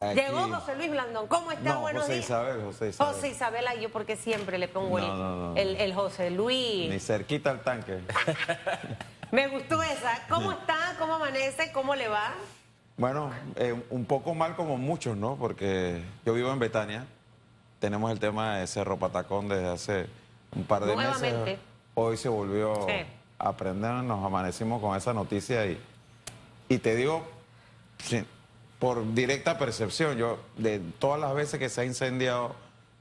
Llegó Aquí. José Luis Blandón. ¿Cómo está? No, Buenos José días. Isabel, José Isabel. José Isabela, yo porque siempre le pongo No. el José Luis. Ni cerquita al tanque. Me gustó esa. ¿Cómo está? ¿Cómo amanece? ¿Cómo le va? Bueno, un poco mal como muchos, ¿no? Porque yo vivo en Betania. Tenemos el tema de Cerro Patacón desde hace un par de meses. Nuevamente. Hoy se volvió Sí. a prender, nos amanecimos con esa noticia y te digo, sí, por directa percepción, yo de todas las veces que se ha incendiado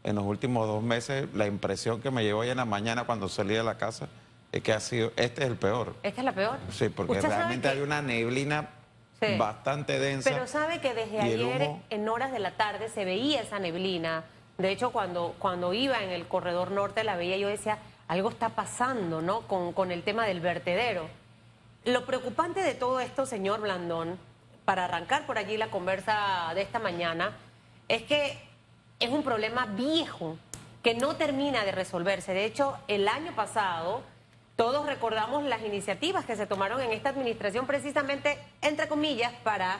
en los últimos 2 meses, la impresión que me llevó hoy en la mañana cuando salí de la casa es que ha sido, este es el peor. ¿Esta es la peor? Sí, porque Usted sabe realmente que- hay una neblina Sí. bastante densa. Pero sabe que desde y el ayer, humo- en horas de la tarde, se veía esa neblina. De hecho, cuando iba en el corredor norte, la veía, yo decía, algo está pasando, ¿no? Con el tema del vertedero. Lo preocupante de todo esto, señor Blandón, para arrancar por allí la conversa de esta mañana, es que es un problema viejo que no termina de resolverse. De hecho, el año pasado todos recordamos las iniciativas que se tomaron en esta administración precisamente, entre comillas, para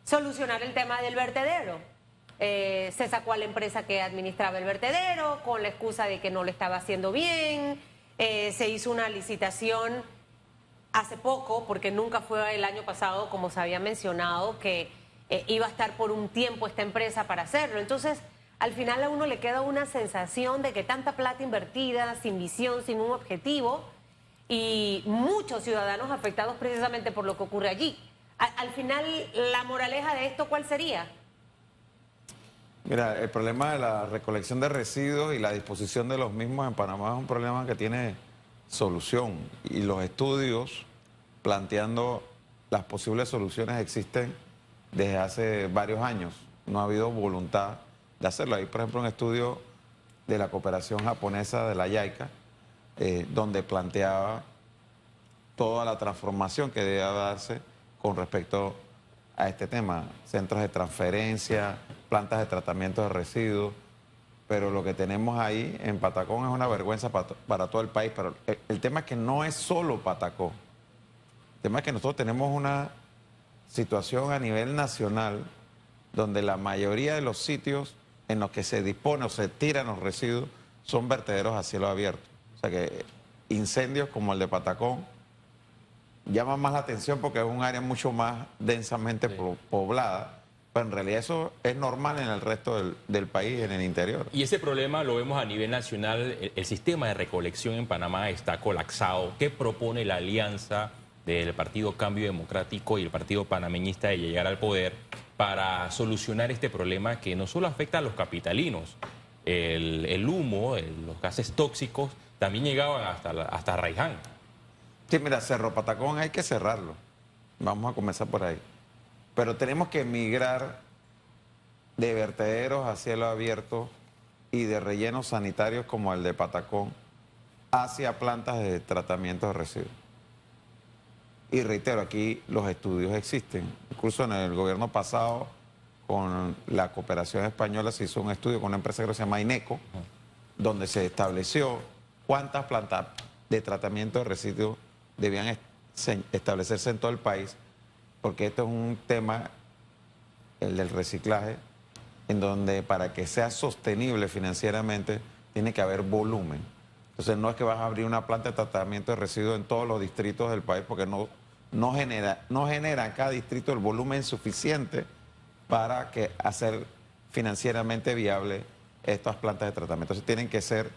solucionar el tema del vertedero. Se sacó a la empresa que administraba el vertedero con la excusa de que no lo estaba haciendo bien. Se hizo una licitación hace poco, porque nunca fue el año pasado, como se había mencionado, que iba a estar por un tiempo esta empresa para hacerlo. Entonces, al final a uno le queda una sensación de que tanta plata invertida, sin visión, sin un objetivo, y muchos ciudadanos afectados precisamente por lo que ocurre allí. Al final, la moraleja de esto, ¿cuál sería? Mira, el problema de la recolección de residuos y la disposición de los mismos en Panamá es un problema que tiene solución. Y los estudios planteando las posibles soluciones existen desde hace varios años. No ha habido voluntad de hacerlo. Hay, por ejemplo, un estudio de la cooperación japonesa de la JICA, donde planteaba toda la transformación que debe darse con respecto a este tema, centros de transferencia, plantas de tratamiento de residuos, pero lo que tenemos ahí en Patacón es una vergüenza para todo el país, pero el tema es que no es solo Patacón, el tema es que nosotros tenemos una situación a nivel nacional donde la mayoría de los sitios en los que se dispone o se tiran los residuos son vertederos a cielo abierto, o sea que incendios como el de Patacón llama más la atención porque es un área mucho más densamente poblada, pero en realidad eso es normal en el resto del país, en el interior. Y ese problema lo vemos a nivel nacional. El sistema de recolección en Panamá está colapsado. ¿Qué propone la alianza del Partido Cambio Democrático y el Partido Panameñista de llegar al poder para solucionar este problema que no solo afecta a los capitalinos? El humo, los gases tóxicos también llegaban hasta Raiján. Sí, mira, Cerro Patacón hay que cerrarlo. Vamos a comenzar por ahí. Pero tenemos que migrar de vertederos a cielo abierto y de rellenos sanitarios como el de Patacón hacia plantas de tratamiento de residuos. Y reitero, aquí los estudios existen. Incluso en el gobierno pasado, con la cooperación española, se hizo un estudio con una empresa que se llama INECO, donde se estableció cuántas plantas de tratamiento de residuos debían establecerse en todo el país, porque esto es un tema, el del reciclaje, en donde para que sea sostenible financieramente tiene que haber volumen. Entonces no es que vas a abrir una planta de tratamiento de residuos en todos los distritos del país, porque no genera en cada distrito el volumen suficiente para hacer financieramente viable estas plantas de tratamiento. Entonces tienen que ser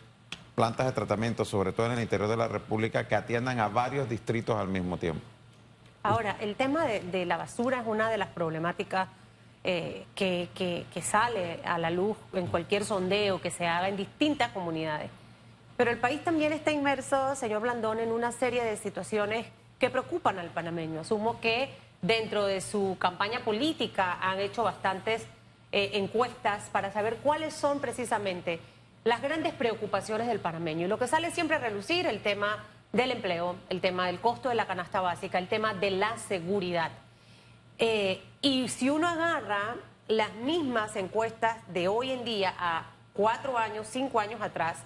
plantas de tratamiento, sobre todo en el interior de la República, que atiendan a varios distritos al mismo tiempo. Ahora, el tema de la basura es una de las problemáticas que sale a la luz en cualquier sondeo que se haga en distintas comunidades. Pero el país también está inmerso, señor Blandón, en una serie de situaciones que preocupan al panameño. Asumo que dentro de su campaña política han hecho bastantes encuestas para saber cuáles son precisamente las grandes preocupaciones del panameño. Y lo que sale siempre a relucir, el tema del empleo, el tema del costo de la canasta básica, el tema de la seguridad. Y si uno agarra las mismas encuestas de hoy en día a 4 años, 5 años atrás,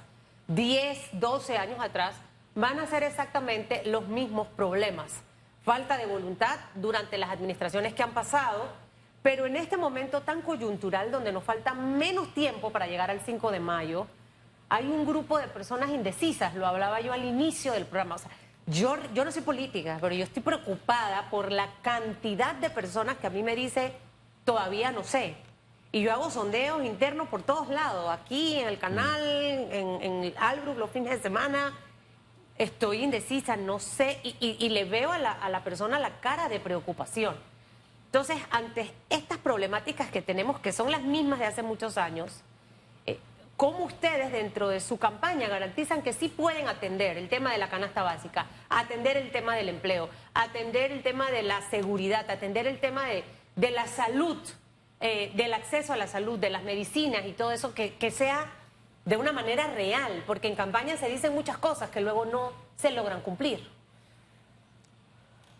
10, 12 años atrás, van a ser exactamente los mismos problemas. Falta de voluntad durante las administraciones que han pasado, pero en este momento tan coyuntural donde nos falta menos tiempo para llegar al 5 de mayo, hay un grupo de personas indecisas, lo hablaba yo al inicio del programa. O sea, yo no soy política, pero yo estoy preocupada por la cantidad de personas que a mí me dice, todavía no sé. Y yo hago sondeos internos por todos lados, aquí en el canal, en el Albrook los fines de semana. Estoy indecisa, no sé, y le veo a la persona la cara de preocupación. Entonces, ante estas problemáticas que tenemos, que son las mismas de hace muchos años, ¿cómo ustedes dentro de su campaña garantizan que sí pueden atender el tema de la canasta básica, atender el tema del empleo, atender el tema de la seguridad, atender el tema de la salud, del acceso a la salud, de las medicinas y todo eso, que sea de una manera real? Porque en campaña se dicen muchas cosas que luego no se logran cumplir.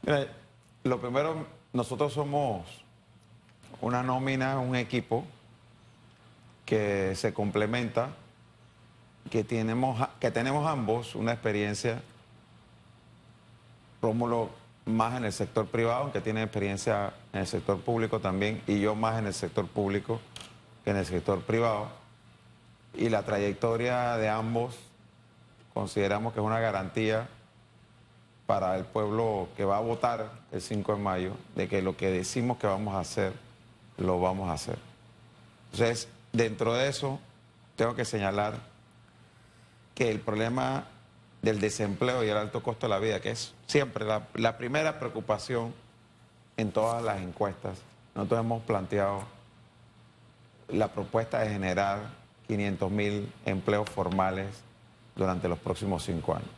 Mira, lo primero, nosotros somos una nómina, un equipo que se complementa, que tenemos ambos una experiencia. Rómulo más en el sector privado, aunque tiene experiencia en el sector público también, y yo más en el sector público que en el sector privado. Y la trayectoria de ambos consideramos que es una garantía para el pueblo que va a votar el 5 de mayo, de que lo que decimos que vamos a hacer, lo vamos a hacer. Entonces, dentro de eso, tengo que señalar que el problema del desempleo y el alto costo de la vida, que es siempre la primera preocupación en todas las encuestas, nosotros hemos planteado la propuesta de generar 500.000 empleos formales durante los próximos 5 años.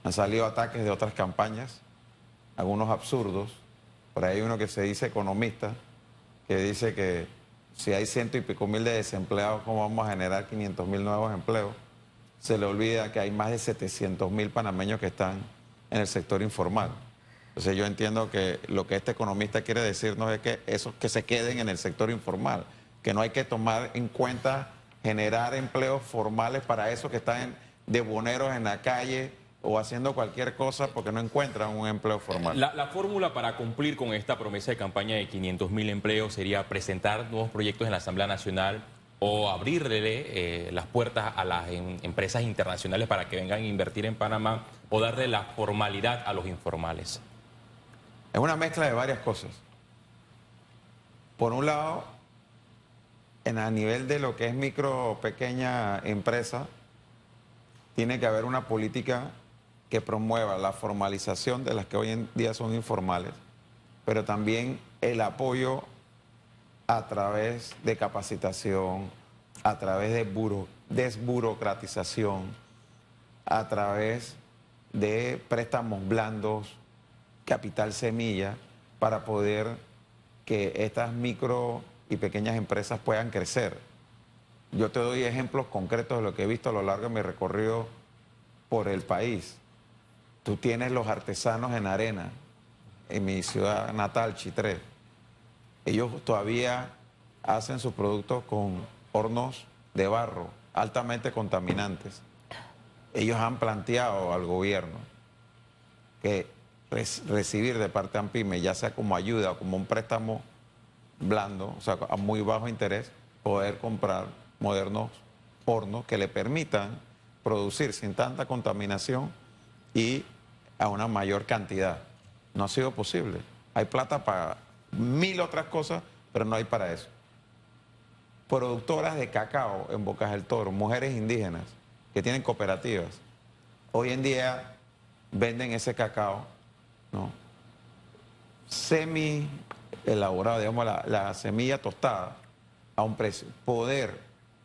Han salido ataques de otras campañas, algunos absurdos. Por ahí hay uno que se dice economista, que dice que si hay 100 y pico mil de desempleados, ¿cómo vamos a generar 500.000 nuevos empleos? Se le olvida que hay más de 700.000 panameños que están en el sector informal. Entonces yo entiendo que lo que este economista quiere decirnos es que esos que se queden en el sector informal, que no hay que tomar en cuenta generar empleos formales para esos que están de boneros en la calle o haciendo cualquier cosa porque no encuentran un empleo formal. La fórmula para cumplir con esta promesa de campaña de 500.000 empleos sería presentar nuevos proyectos en la Asamblea Nacional o abrirle las puertas a las empresas internacionales para que vengan a invertir en Panamá, o darle la formalidad a los informales. Es una mezcla de varias cosas. Por un lado, a nivel de lo que es micro, pequeña empresa, tiene que haber una política que promueva la formalización de las que hoy en día son informales, pero también el apoyo a través de capacitación, a través de desburocratización, a través de préstamos blandos, capital semilla, para poder que estas micro y pequeñas empresas puedan crecer. Yo te doy ejemplos concretos de lo que he visto a lo largo de mi recorrido por el país. Tú tienes los artesanos en arena, en mi ciudad natal, Chitré. Ellos todavía hacen sus productos con hornos de barro altamente contaminantes. Ellos han planteado al gobierno que recibir de parte de ANPYME, ya sea como ayuda o como un préstamo blando, o sea, a muy bajo interés, poder comprar modernos hornos que le permitan producir sin tanta contaminación y a una mayor cantidad. No ha sido posible. Hay plata para 1000 otras cosas, pero no hay para eso. Productoras de cacao en Bocas del Toro, mujeres indígenas que tienen cooperativas, hoy en día venden ese cacao, ¿no?, semi elaborado, digamos, la semilla tostada a un precio. Poder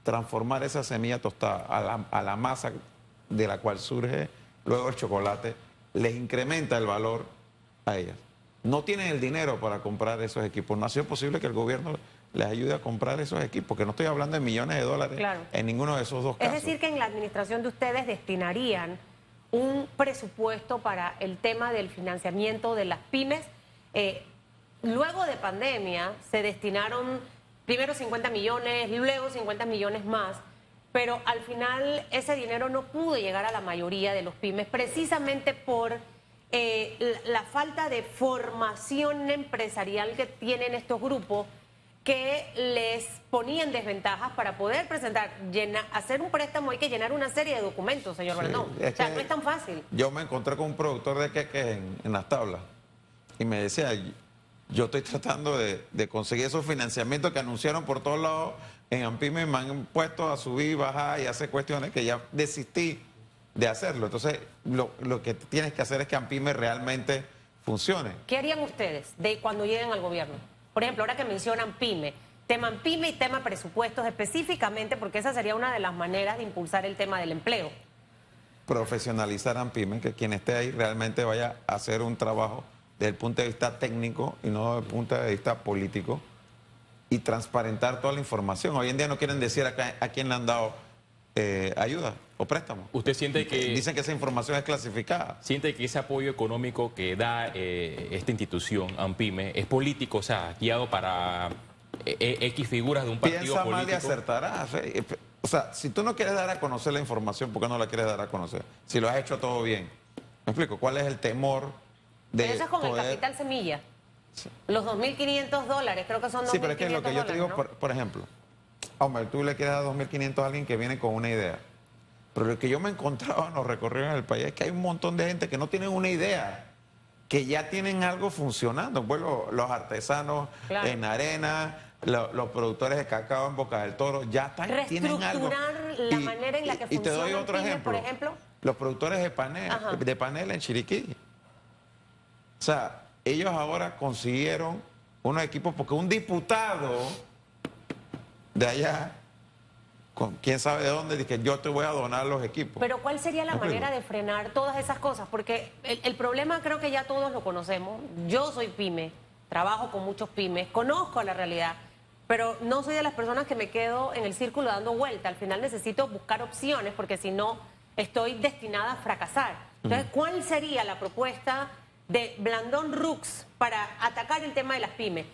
transformar esa semilla tostada a la masa de la cual surge luego el chocolate, les incrementa el valor a ellas. No tienen el dinero para comprar esos equipos. No ha sido posible que el gobierno les ayude a comprar esos equipos, que no estoy hablando de millones de dólares, claro, en ninguno de esos dos casos. Es decir, que en la administración de ustedes destinarían un presupuesto para el tema del financiamiento de las pymes. Luego de pandemia se destinaron primero 50 millones, luego 50 millones más, pero al final ese dinero no pudo llegar a la mayoría de los pymes precisamente por la falta de formación empresarial que tienen estos grupos que les ponía en desventajas para poder presentar, hacer un préstamo hay que llenar una serie de documentos, señor Sí, Brandón. es O sea, que no es tan fácil. Yo me encontré con un productor de queques en las tablas y me decía, yo estoy tratando de conseguir esos financiamientos que anunciaron por todos lados en AMPIME, me han puesto a subir, bajar y hacer cuestiones que ya desistí de hacerlo. Entonces, lo que tienes que hacer es que AMPIME realmente funcione. ¿Qué harían ustedes de cuando lleguen al gobierno? Por ejemplo, ahora que mencionan PYME, tema PYME y tema presupuestos específicamente, porque esa sería una de las maneras de impulsar el tema del empleo. Profesionalizar AMPIME, que quien esté ahí realmente vaya a hacer un trabajo desde el punto de vista técnico y no desde el punto de vista político, y transparentar toda la información. Hoy en día no quieren decir a quién le han dado ayuda o préstamo. ¿Usted siente que Dicen que esa información es clasificada. siente que ese apoyo económico que da esta institución, AMPIME, es político, o sea, guiado para X figuras de un partido Piensa mal y político? acertarás. O sea, si tú no quieres dar a conocer la información, ¿por qué no la quieres dar a conocer? Si lo has hecho todo bien. ¿Me explico? ¿Cuál es el temor de Pero eso es con el poder... capital semilla. Los $2.500, creo que son $2.500. Sí, pero es que lo que yo te digo, ¿no? por ejemplo, hombre, tú le quieres dar 2.500 a alguien que viene con una idea. Pero lo que yo me encontraba en los recorridos en el país es que hay un montón de gente que no tienen una idea, que ya tienen algo funcionando. Pues los artesanos Claro. en Arena, los productores de cacao en Boca del Toro, ya tienen algo. Reestructurar la manera en la que y te doy funcionan otro pymes, ejemplo. por ejemplo. Los productores Ajá. de panel en Chiriquí. O sea, ellos ahora consiguieron unos equipos porque un diputado de allá, con quién sabe de dónde, dice yo te voy a donar los equipos. Pero ¿cuál sería la ¿Me explico? manera de frenar todas esas cosas? Porque el problema creo que ya todos lo conocemos. Yo soy pyme, trabajo con muchos pymes, conozco la realidad, pero no soy de las personas que me quedo en el círculo dando vuelta. Al final necesito buscar opciones porque si no estoy destinada a fracasar. Entonces, ¿cuál sería la propuesta de Blandón Rux para atacar el tema de las pymes?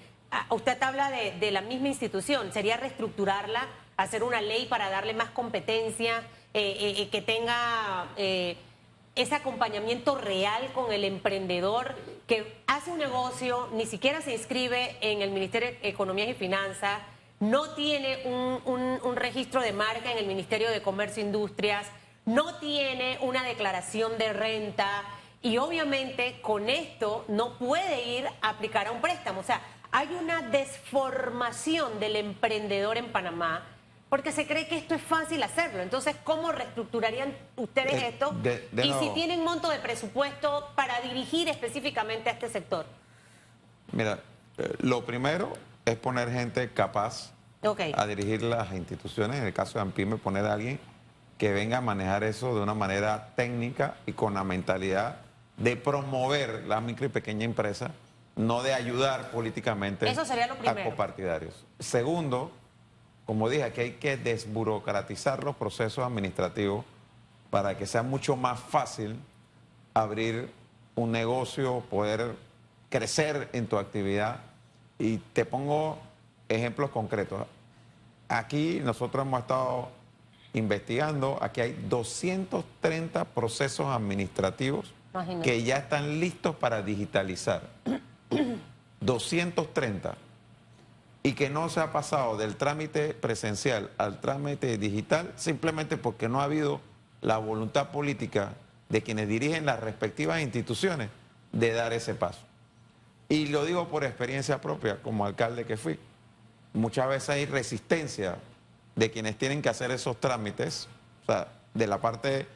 Usted habla de la misma institución, ¿sería reestructurarla, hacer una ley para darle más competencia, que tenga ese acompañamiento real con el emprendedor que hace un negocio, ni siquiera se inscribe en el Ministerio de Economía y Finanzas, no tiene un registro de marca en el Ministerio de Comercio e Industrias, no tiene una declaración de renta y obviamente con esto no puede ir a aplicar a un préstamo? O sea, hay una desformación del emprendedor en Panamá porque se cree que esto es fácil hacerlo. Entonces, ¿cómo reestructurarían ustedes esto? Y si tienen monto de presupuesto para dirigir específicamente a este sector. Mira, lo primero es poner gente capaz a dirigir las instituciones. En el caso de AMPIME, poner a alguien que venga a manejar eso de una manera técnica y con la mentalidad de promover la micro y pequeña empresa, no de ayudar políticamente Eso sería lo a primero. copartidarios. Segundo, como dije, que hay que desburocratizar los procesos administrativos para que sea mucho más fácil abrir un negocio, poder crecer en tu actividad. Y te pongo ejemplos concretos. Aquí nosotros hemos estado investigando, aquí hay 230 procesos administrativos Imagínate. que ya están listos para digitalizar. 230. Y que no se ha pasado del trámite presencial al trámite digital simplemente porque no ha habido la voluntad política de quienes dirigen las respectivas instituciones de dar ese paso. Y lo digo por experiencia propia, como alcalde que fui. Muchas veces hay resistencia de quienes tienen que hacer esos trámites, o sea, de la parte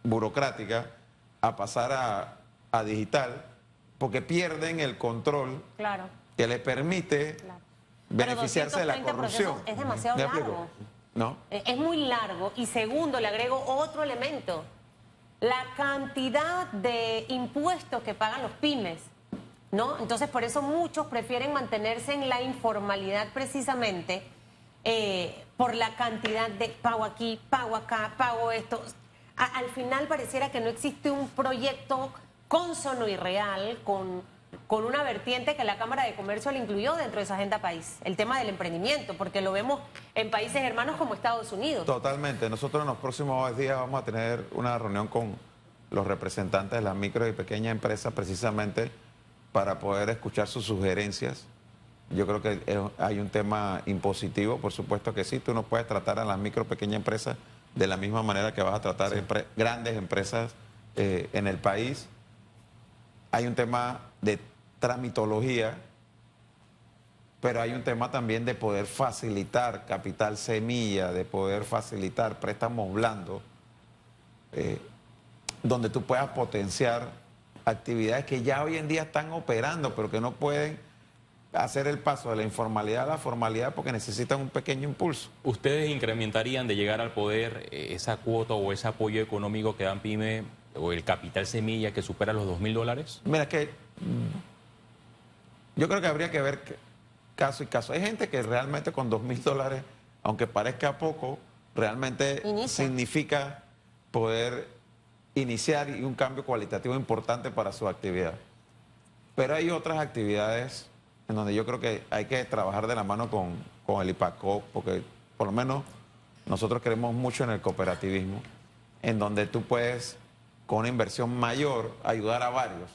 burocrática a pasar a digital, porque pierden el control Claro. que les permite Claro. beneficiarse de la 230 corrupción. procesos es demasiado ¿Me explico? largo. ¿No? Es muy largo. Y segundo, le agrego otro elemento. La cantidad de impuestos que pagan los pymes, ¿no? Entonces, por eso muchos prefieren mantenerse en la informalidad precisamente por la cantidad de pago aquí, pago acá, pago esto. Al final pareciera que no existe un proyecto cónsono y real con una vertiente que la Cámara de Comercio le incluyó dentro de su agenda país, el tema del emprendimiento, porque lo vemos en países hermanos como Estados Unidos. Totalmente. Nosotros en los próximos días vamos a tener una reunión con los representantes de las micro y pequeñas empresas precisamente para poder escuchar sus sugerencias. Yo creo que hay un tema impositivo, por supuesto que sí. Tú no puedes tratar a las micro y pequeñas empresas de la misma manera que vas a tratar grandes empresas en el país. Hay un tema de tramitología, pero hay un tema también de poder facilitar capital semilla, de poder facilitar préstamos blandos, donde tú puedas potenciar actividades que ya hoy en día están operando, pero que no pueden hacer el paso de la informalidad a la formalidad porque necesitan un pequeño impulso. ¿Ustedes incrementarían de llegar al poder esa cuota o ese apoyo económico que dan PYME o el capital semilla que supera los $2.000? Mira, que yo creo que habría que ver caso y caso. Hay gente que realmente con $2.000, aunque parezca poco, realmente significa poder iniciar y un cambio cualitativo importante para su actividad. Pero hay otras actividades en donde yo creo que hay que trabajar de la mano con el IPACOP, porque por lo menos nosotros creemos mucho en el cooperativismo, en donde tú puedes, con una inversión mayor, ayudar a varios.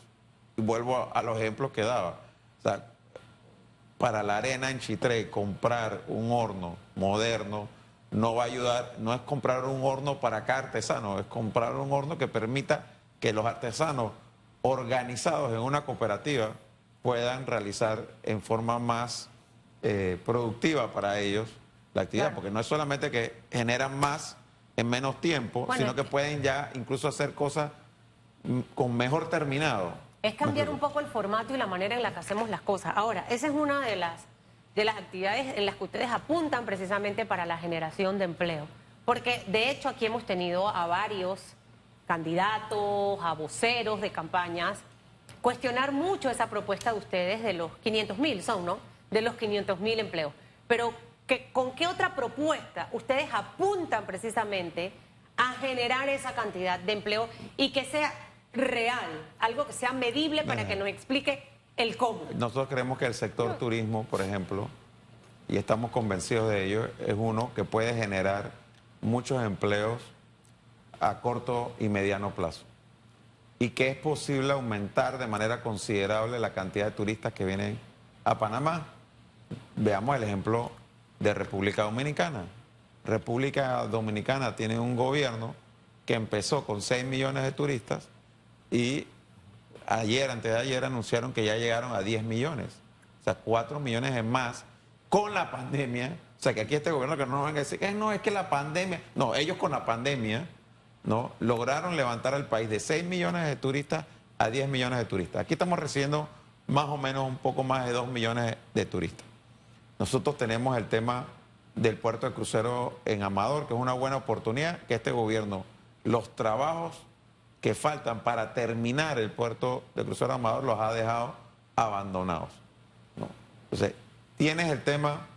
Y vuelvo a los ejemplos que daba. O sea, para la arena en Chitré, comprar un horno moderno no va a ayudar, no es comprar un horno para cada artesano, es comprar un horno que permita que los artesanos organizados en una cooperativa puedan realizar en forma más productiva para ellos la actividad, claro, porque no es solamente que generan más en menos tiempo, bueno, sino que pueden ya incluso hacer cosas con mejor terminado. es cambiar un poco el formato y la manera en la que hacemos las cosas. Ahora, esa es una de las actividades en las que ustedes apuntan precisamente para la generación de empleo. Porque de hecho aquí hemos tenido a varios candidatos, a voceros de campañas, cuestionar mucho esa propuesta de ustedes de los 500.000, son, ¿no? De los 500.000 empleos. Pero ¿con qué otra propuesta ustedes apuntan precisamente a generar esa cantidad de empleo y que sea real, algo que sea medible para que nos explique el cómo? Nosotros creemos que el sector turismo, por ejemplo, y estamos convencidos de ello, es uno que puede generar muchos empleos a corto y mediano plazo. Y que es posible aumentar de manera considerable la cantidad de turistas que vienen a Panamá. Veamos el ejemplo de República Dominicana. República Dominicana tiene un gobierno que empezó con 6 millones de turistas y ayer, antes de ayer, anunciaron que ya llegaron a 10 millones. O sea, 4 millones en más con la pandemia. O sea, que aquí este gobierno que no nos venga a decir, no, es que la pandemia... No, ellos con la pandemia, ¿no?, lograron levantar al país de 6 millones de turistas a 10 millones de turistas. Aquí estamos recibiendo más o menos un poco más de 2 millones de turistas. Nosotros tenemos el tema del puerto de crucero en Amador, que es una buena oportunidad que este gobierno, los trabajos que faltan para terminar el puerto de crucero de Amador los ha dejado abandonados, ¿no? Entonces, tienes el tema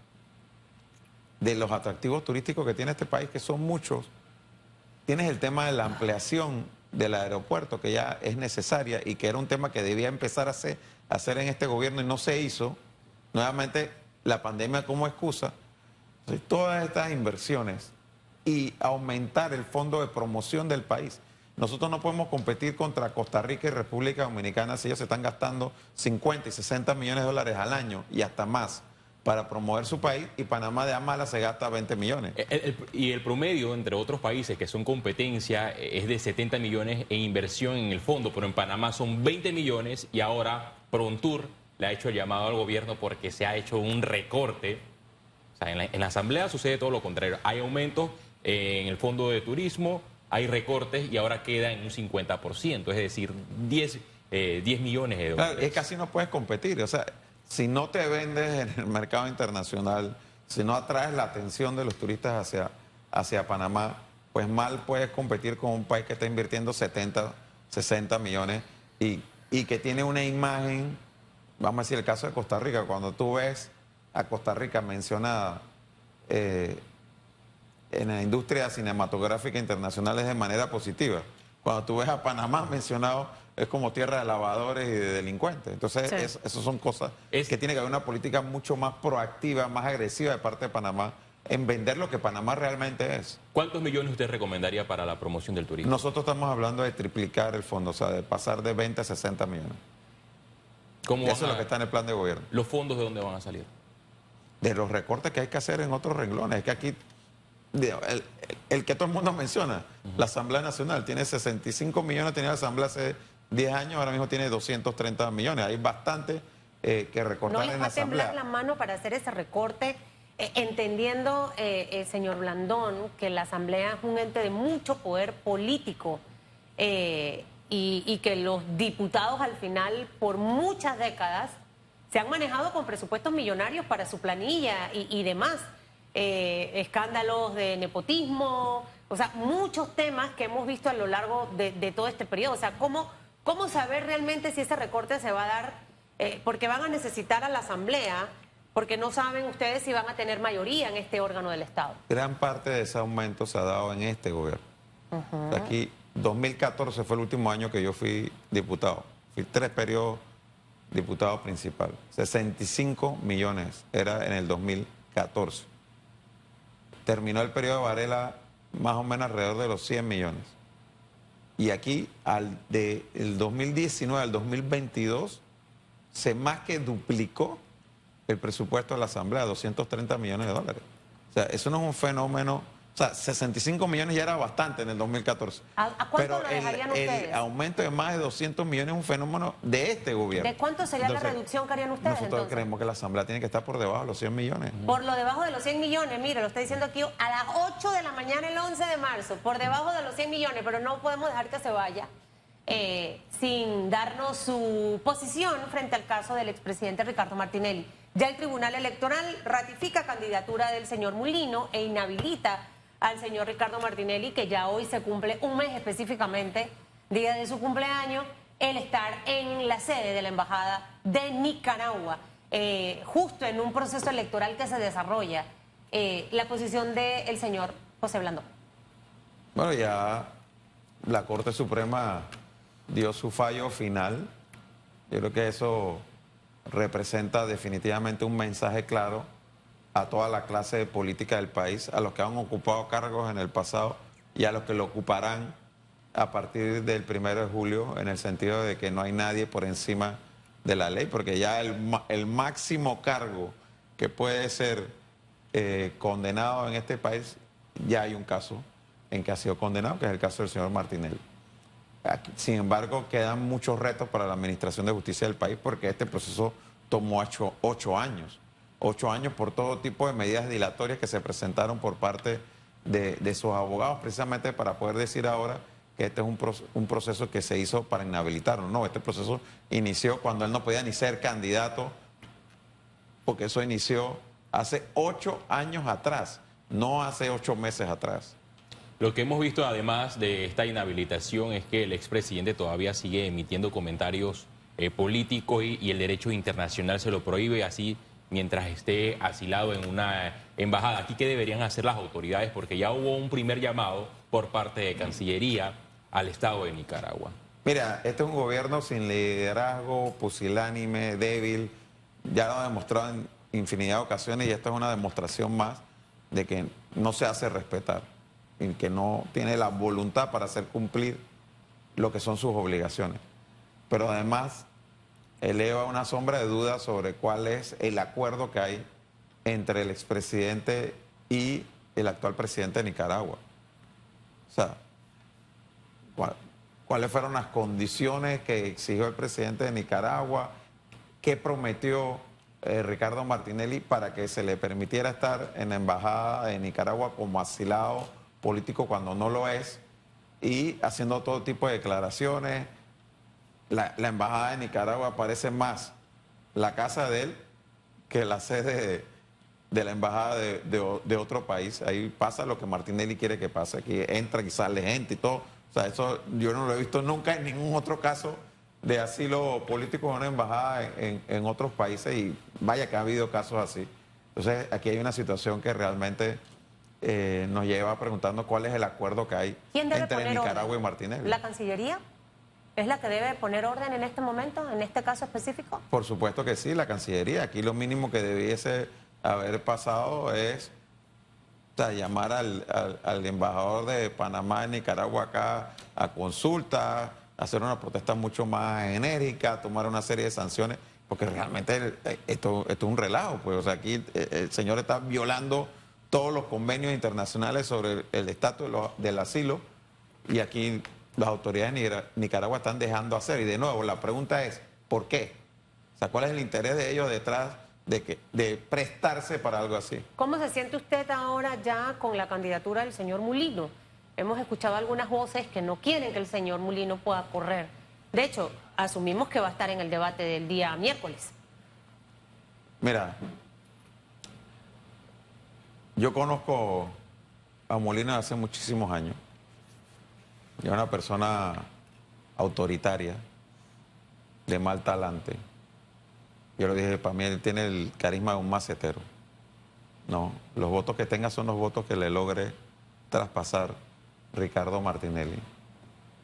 de los atractivos turísticos que tiene este país, que son muchos. Tienes el tema de la ampliación del aeropuerto, que ya es necesaria y que era un tema que debía empezar a hacer en este gobierno y no se hizo. Nuevamente, la pandemia como excusa. Entonces, todas estas inversiones y aumentar el fondo de promoción del país. Nosotros no podemos competir contra Costa Rica y República Dominicana si ellos se están gastando 50 y 60 millones de dólares al año y hasta más para promover su país, y Panamá de Amala se gasta 20 millones. Y el promedio entre otros países que son competencia es de 70 millones en inversión en el fondo, pero en Panamá son 20 millones y ahora Prontour le ha hecho el llamado al gobierno porque se ha hecho un recorte. O sea, en la asamblea sucede todo lo contrario. Hay aumentos en el fondo de turismo, hay recortes y ahora queda en un 50%, es decir, 10 millones de dólares. Claro, es que así no puedes competir. O sea, si no te vendes en el mercado internacional, si no atraes la atención de los turistas hacia Panamá, pues mal puedes competir con un país que está invirtiendo 70, 60 millones y que tiene una imagen, vamos a decir el caso de Costa Rica, cuando tú ves a Costa Rica mencionada en la industria cinematográfica internacional es de manera positiva. Cuando tú ves a Panamá mencionado es como tierra de lavadores y de delincuentes. Entonces, sí, esas son cosas que tiene que haber una política mucho más proactiva, más agresiva de parte de Panamá en vender lo que Panamá realmente es. ¿Cuántos millones usted recomendaría para la promoción del turismo? Nosotros estamos hablando de triplicar el fondo, o sea, de pasar de 20 a 60 millones. Eso es lo que está en el plan de gobierno. ¿Los fondos de dónde van a salir? De los recortes que hay que hacer en otros renglones. Es que aquí, el que todo el mundo menciona, la Asamblea Nacional tiene 65 millones, tenía la Asamblea hace 10 años, ahora mismo tiene 230 millones. Hay bastante que recortar ¿No les en va la a temblar Asamblea. la mano para hacer ese recorte? Entendiendo, señor Blandón, que la Asamblea es un ente de mucho poder político y que los diputados al final, por muchas décadas, se han manejado con presupuestos millonarios para su planilla y demás. Escándalos de nepotismo, o sea, muchos temas que hemos visto a lo largo de todo este periodo. O sea, ¿cómo saber realmente si ese recorte se va a dar? Porque van a necesitar a la Asamblea, porque no saben ustedes si van a tener mayoría en este órgano del Estado. Gran parte de ese aumento se ha dado en este gobierno. O sea, aquí, 2014 fue el último año que yo fui diputado. Fui 3 periodos diputado principal. 65 millones era en el 2014. Terminó el periodo de Varela más o menos alrededor de los 100 millones. Y aquí, del 2019 al 2022, se más que duplicó el presupuesto de la Asamblea, 230 millones de dólares. O sea, eso no es un fenómeno. O sea, 65 millones ya era bastante en el 2014. ¿A cuánto lo dejarían ustedes? El aumento de más de 200 millones es un fenómeno de este gobierno. ¿De cuánto sería la reducción que harían ustedes Nosotros entonces? creemos que la Asamblea tiene que estar por debajo de los 100 millones. Por lo debajo de los 100 millones, mire, lo está diciendo aquí a las 8 de la mañana el 11 de marzo, por debajo de los 100 millones, pero no podemos dejar que se vaya sin darnos su posición frente al caso del expresidente Ricardo Martinelli. Ya el Tribunal Electoral ratifica candidatura del señor Mulino e inhabilita al señor Ricardo Martinelli, que ya hoy se cumple un mes específicamente, día de su cumpleaños, el estar en la sede de la Embajada de Nicaragua, justo en un proceso electoral que se desarrolla. La posición del señor José Blandón. Bueno, ya la Corte Suprema dio su fallo final. Yo creo que eso representa definitivamente un mensaje claro a toda la clase política del país, a los que han ocupado cargos en el pasado y a los que lo ocuparán a partir del 1 de julio, en el sentido de que no hay nadie por encima de la ley, porque ya el máximo cargo que puede ser condenado en este país, ya hay un caso en que ha sido condenado, que es el caso del señor Martinelli. Sin embargo, quedan muchos retos para la Administración de Justicia del país, porque este proceso tomó 8 años. 8 años por todo tipo de medidas dilatorias que se presentaron por parte de sus abogados, precisamente para poder decir ahora que este es un proceso que se hizo para inhabilitarlo. No, este proceso inició cuando él no podía ni ser candidato, porque eso inició hace 8 años atrás, no hace 8 meses atrás. Lo que hemos visto además de esta inhabilitación es que el expresidente todavía sigue emitiendo comentarios políticos y el derecho internacional se lo prohíbe, así mientras esté asilado en una embajada. ¿Aquí qué deberían hacer las autoridades? Porque ya hubo un primer llamado por parte de Cancillería al Estado de Nicaragua. Mira, este es un gobierno sin liderazgo, pusilánime, débil. Ya lo ha demostrado en infinidad de ocasiones y esta es una demostración más de que no se hace respetar y que no tiene la voluntad para hacer cumplir lo que son sus obligaciones. Pero además eleva una sombra de duda sobre cuál es el acuerdo que hay entre el expresidente y el actual presidente de Nicaragua. O sea, ¿cuáles fueron las condiciones que exigió el presidente de Nicaragua? ¿Qué prometió Ricardo Martinelli para que se le permitiera estar en la embajada de Nicaragua como asilado político cuando no lo es? Y haciendo todo tipo de declaraciones. La embajada de Nicaragua parece más la casa de él que la sede de la embajada de otro país. Ahí pasa lo que Martinelli quiere que pase, aquí entra y sale gente y todo. O sea, eso yo no lo he visto nunca en ningún otro caso de asilo político en una embajada en otros países, y vaya que ha habido casos así. Entonces aquí hay una situación que realmente nos lleva preguntando cuál es el acuerdo que hay entre Nicaragua y Martinelli. ¿La Cancillería es la que debe poner orden en este momento, en este caso específico? Por supuesto que sí, la Cancillería. Aquí lo mínimo que debiese haber pasado es O sea, llamar al embajador de Panamá en Nicaragua acá a consulta, hacer una protesta mucho más enérgica, tomar una serie de sanciones, porque realmente esto es un relajo. Pues, o sea, aquí el señor está violando todos los convenios internacionales sobre el estatus del asilo y aquí las autoridades de Nicaragua están dejando hacer. Y de nuevo, la pregunta es, ¿por qué? O sea, ¿cuál es el interés de ellos detrás de prestarse para algo así? ¿Cómo se siente usted ahora ya con la candidatura del señor Mulino? Hemos escuchado algunas voces que no quieren que el señor Mulino pueda correr. De hecho, asumimos que va a estar en el debate del día miércoles. Mira, yo conozco a Molino hace muchísimos años. Es una persona autoritaria, de mal talante. Yo le dije, para mí él tiene el carisma de un macetero. No, los votos que tenga son los votos que le logre traspasar Ricardo Martinelli.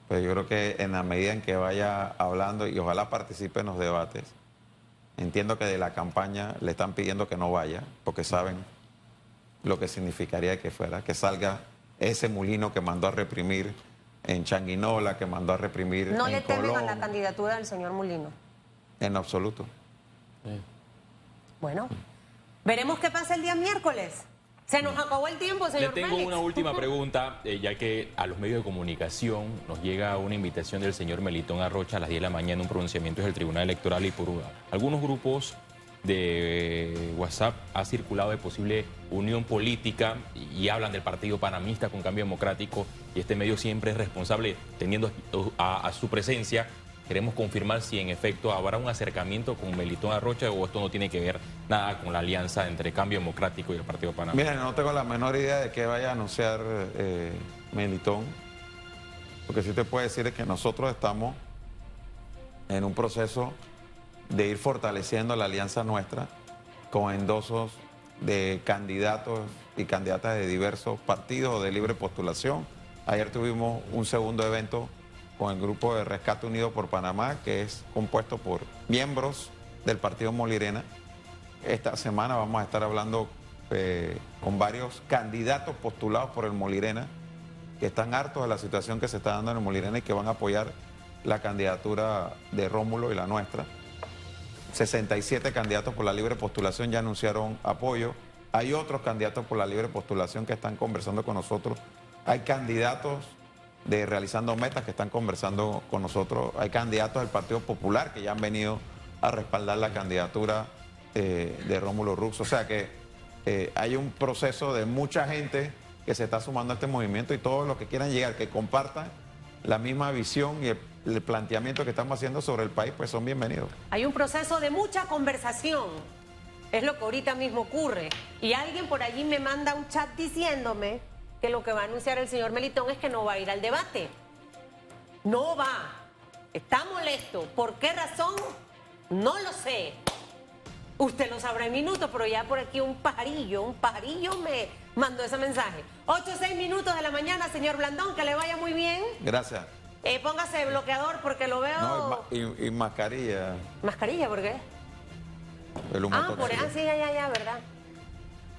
Pero yo creo que en la medida en que vaya hablando y ojalá participe en los debates, entiendo que de la campaña le están pidiendo que no vaya, porque saben lo que significaría que fuera, que salga ese Mulino que mandó a reprimir en Changuinola, que mandó a reprimir en Colón. ¿No le temen a la candidatura del señor Mulino? En absoluto. Bueno, veremos qué pasa el día miércoles. Se nos acabó el tiempo, Le señor tengo Félix. una última pregunta, ya que a los medios de comunicación nos llega una invitación del señor Melitón Arrocha a las 10 de la mañana, un pronunciamiento del Tribunal Electoral, y por algunos grupos de WhatsApp ha circulado de posible unión política y hablan del partido panamista con Cambio Democrático, y este medio siempre es responsable teniendo a su presencia. Queremos confirmar si en efecto habrá un acercamiento con Melitón Arrocha o esto no tiene que ver nada con la alianza entre Cambio Democrático y el Partido Panamá. Mira, no tengo la menor idea de qué vaya a anunciar Melitón. Lo que sí te puedo decir es que nosotros estamos en un proceso de ir fortaleciendo la alianza nuestra con endosos de candidatos y candidatas de diversos partidos o de libre postulación. Ayer tuvimos un segundo evento con el grupo de Rescate Unido por Panamá, que es compuesto por miembros del partido Molirena. Esta semana vamos a estar hablando con varios candidatos postulados por el Molirena, que están hartos de la situación que se está dando en el Molirena y que van a apoyar la candidatura de Rómulo y la nuestra. 67 candidatos por la libre postulación ya anunciaron apoyo. Hay otros candidatos por la libre postulación que están conversando con nosotros. Hay candidatos de Realizando Metas que están conversando con nosotros. Hay candidatos del Partido Popular que ya han venido a respaldar la candidatura de Rómulo Rux. O sea que hay un proceso de mucha gente que se está sumando a este movimiento, y todos los que quieran llegar, que compartan la misma visión y el planteamiento que estamos haciendo sobre el país, pues son bienvenidos. Hay un proceso de mucha conversación. Es lo que ahorita mismo ocurre. Y alguien por allí me manda un chat diciéndome que lo que va a anunciar el señor Melitón es que no va a ir al debate. No va. Está molesto. ¿Por qué razón? No lo sé. Usted lo sabrá en minutos, pero ya por aquí un pajarillo me mandó ese mensaje. 8:06 de la mañana, señor Blandón, que le vaya muy bien. Gracias. Póngase bloqueador porque lo veo... No, y mascarilla. ¿Mascarilla por qué? El humo tóxico. Sí, ya, ¿verdad?